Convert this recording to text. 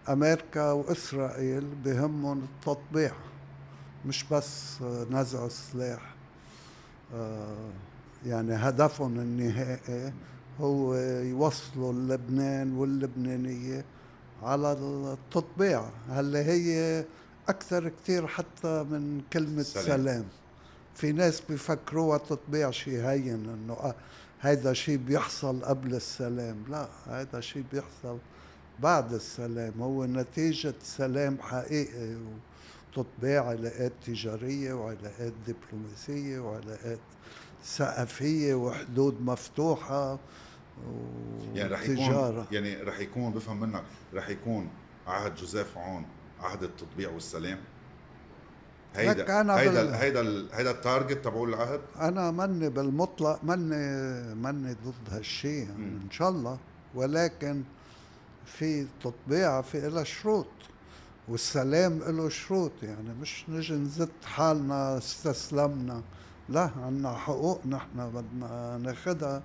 أمريكا وإسرائيل بهمهم التطبيع، مش بس نزع السلاح. يعني هدفهم النهائي هو يوصلوا لبنان واللبنانية على التطبيع، اللي هي أكثر كتير حتى من كلمة سلام. سلام. في ناس بيفكروها تطبيع شيء هين، انه هيدا شيء بيحصل قبل السلام. لا، هيدا شيء بيحصل بعد السلام، هو نتيجة سلام حقيقي وتطبيع علاقات تجارية وعلاقات دبلوماسية وعلاقات ثقافية وحدود مفتوحة يعني رح يكون، وتجارة. يعني رح يكون، بفهم منك، رح يكون عهد جوزيف عون عهد التطبيع والسلام. لك هيدا أنا هيدا التارجت تبعوا العهد. أنا مني بالمطلق، مني ضد هالشيء، يعني إن شاء الله، ولكن في تطبيع في إلها شروط، والسلام له شروط. يعني مش نجي نزت حالنا استسلمنا، لا، عنا حقوق نحن بدنا ناخدها